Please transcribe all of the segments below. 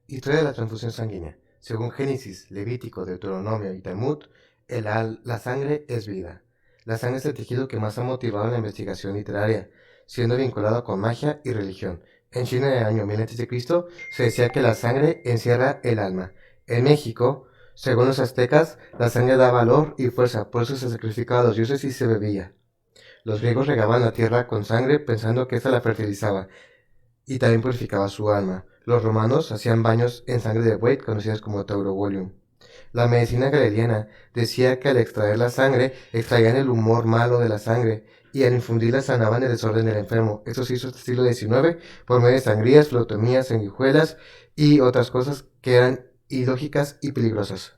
Historia de la transfusión sanguínea. Según Génesis, Levítico, Deuteronomio y Talmud, la sangre es vida. La sangre es el tejido que más ha motivado la investigación literaria, siendo vinculado con magia y religión. En China, en el año 1000 a.C., se decía que la sangre encierra el alma. En México, según los aztecas, la sangre da valor y fuerza, por eso se sacrificaba a los dioses y se bebía. Los griegos regaban la tierra con sangre pensando que esta la fertilizaba y también purificaba su alma. Los romanos hacían baños en sangre de buey, conocidas como taurogolium. La medicina galeriana decía que al extraer la sangre, extraían el humor malo de la sangre y al infundirla sanaban el desorden del enfermo. Esto se hizo hasta el siglo XIX por medio de sangrías, flotomías, sanguijuelas y otras cosas que eran ilógicas y peligrosas.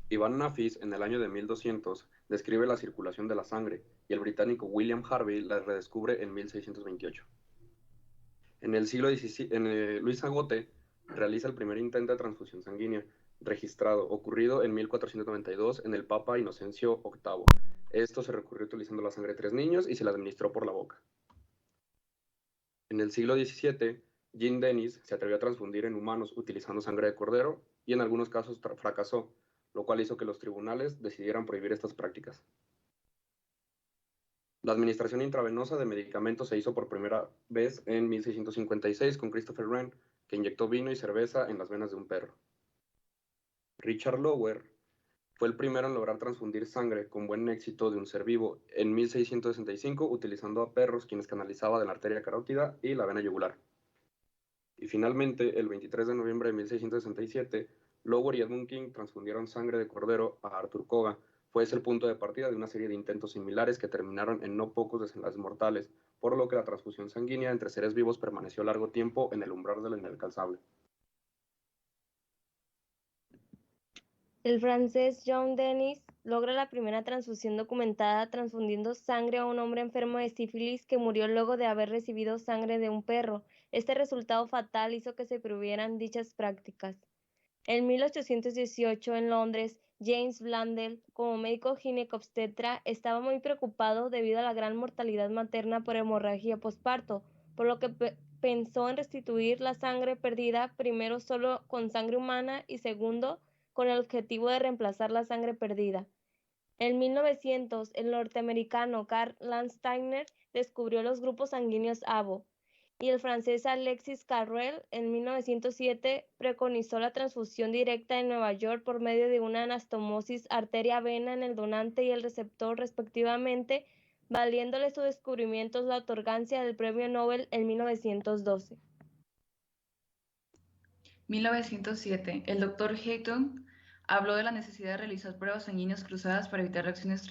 Iván Nafis, en el año de 1200, describe la circulación de la sangre y el británico William Harvey la redescubre en 1628. En el siglo XVII, Luis Agote realiza el primer intento de transfusión sanguínea registrado, ocurrido en 1492 en el Papa Inocencio VIII. Esto se recurrió utilizando la sangre de 3 niños y se la administró por la boca. En el siglo XVII, Jean Denis se atrevió a transfundir en humanos utilizando sangre de cordero y en algunos casos fracasó, lo cual hizo que los tribunales decidieran prohibir estas prácticas. La administración intravenosa de medicamentos se hizo por primera vez en 1656 con Christopher Wren, que inyectó vino y cerveza en las venas de un perro. Richard Lower fue el primero en lograr transfundir sangre con buen éxito de un ser vivo en 1665 utilizando a perros quienes canalizaba de la arteria carótida y la vena yugular. Y finalmente, el 23 de noviembre de 1667, Lower y Edmund King transfundieron sangre de cordero a Arthur Koga. Fue ese el punto de partida de una serie de intentos similares que terminaron en no pocos desenlaces mortales, por lo que la transfusión sanguínea entre seres vivos permaneció largo tiempo en el umbral de lo inalcanzable. El francés John Denis logra la primera transfusión documentada transfundiendo sangre a un hombre enfermo de sífilis que murió luego de haber recibido sangre de un perro. Este resultado fatal hizo que se prohibieran dichas prácticas. En 1818, en Londres, James Blundell, como médico ginecobstetra, estaba muy preocupado debido a la gran mortalidad materna por hemorragia posparto, por lo que pensó en restituir la sangre perdida, primero solo con sangre humana y segundo con el objetivo de reemplazar la sangre perdida. En 1900, el norteamericano Karl Landsteiner descubrió los grupos sanguíneos ABO, y el francés Alexis Carrel en 1907 preconizó la transfusión directa en Nueva York por medio de una anastomosis arteria-vena en el donante y el receptor respectivamente, valiéndole su descubrimiento la otorgancia del premio Nobel en 1912. 1907. El Dr. Hayton habló de la necesidad de realizar pruebas sanguíneas cruzadas para evitar reacciones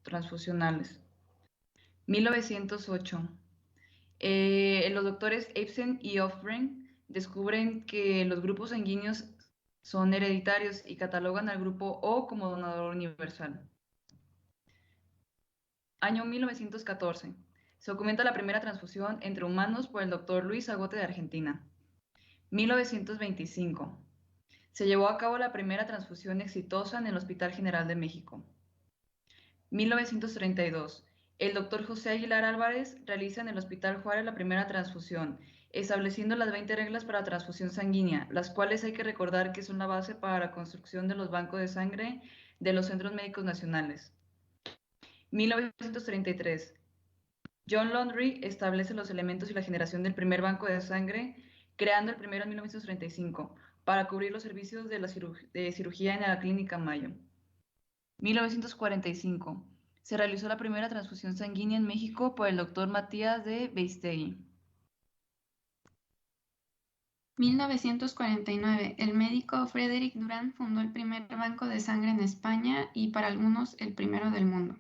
transfusionales. 1908. Los doctores Ibsen y Ofgren descubren que los grupos sanguíneos son hereditarios y catalogan al grupo O como donador universal. Año 1914. Se documenta la primera transfusión entre humanos por el doctor Luis Agote de Argentina. 1925. Se llevó a cabo la primera transfusión exitosa en el Hospital General de México. 1932. El doctor José Aguilar Álvarez realiza en el Hospital Juárez la primera transfusión, estableciendo las 20 reglas para transfusión sanguínea, las cuales hay que recordar que son la base para la construcción de los bancos de sangre de los centros médicos nacionales. 1933. John Laundrie establece los elementos y la generación del primer banco de sangre, creando el primero en 1935, para cubrir los servicios de cirugía en la Clínica Mayo. 1945. Se realizó la primera transfusión sanguínea en México por el doctor Matías de Beistegui. 1949. El médico Frederick Durand fundó el primer banco de sangre en España y para algunos el primero del mundo.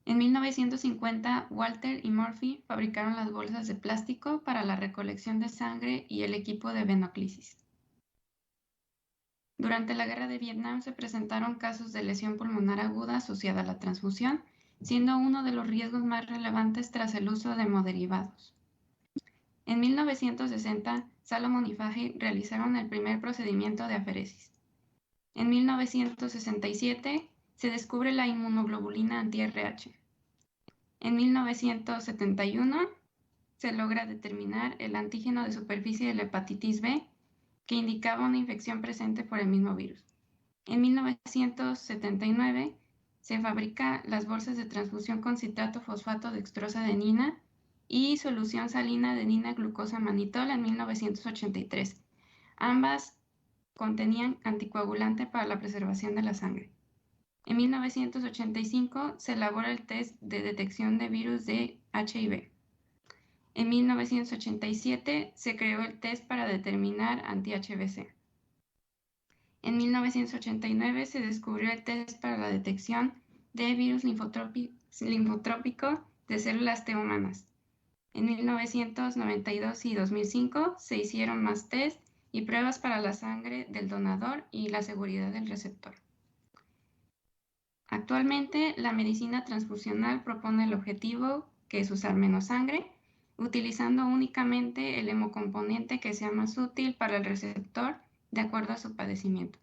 En 1950, Walter y Murphy fabricaron las bolsas de plástico para la recolección de sangre y el equipo de venoclisis. Durante la Guerra de Vietnam se presentaron casos de lesión pulmonar aguda asociada a la transfusión, siendo uno de los riesgos más relevantes tras el uso de hemoderivados. En 1960, Salomon y Fahey realizaron el primer procedimiento de aferesis. En 1967, se descubre la inmunoglobulina anti-RH. En 1971, se logra determinar el antígeno de superficie de la hepatitis B, que indicaba una infección presente por el mismo virus. En 1979 se fabrican las bolsas de transfusión con citrato fosfato dextroadenina y solución salina de Nina-glucosa mannitol en 1983. Ambas contenían anticoagulante para la preservación de la sangre. En 1985 se elabora el test de detección de virus de HIV. En 1987 se creó el test para determinar anti-HBC. En 1989 se descubrió el test para la detección de virus linfotrópico de células T humanas. En 1992 y 2005 se hicieron más test y pruebas para la sangre del donador y la seguridad del receptor. Actualmente, la medicina transfusional propone el objetivo, que es usar menos sangre, utilizando únicamente el hemocomponente que sea más útil para el receptor de acuerdo a su padecimiento.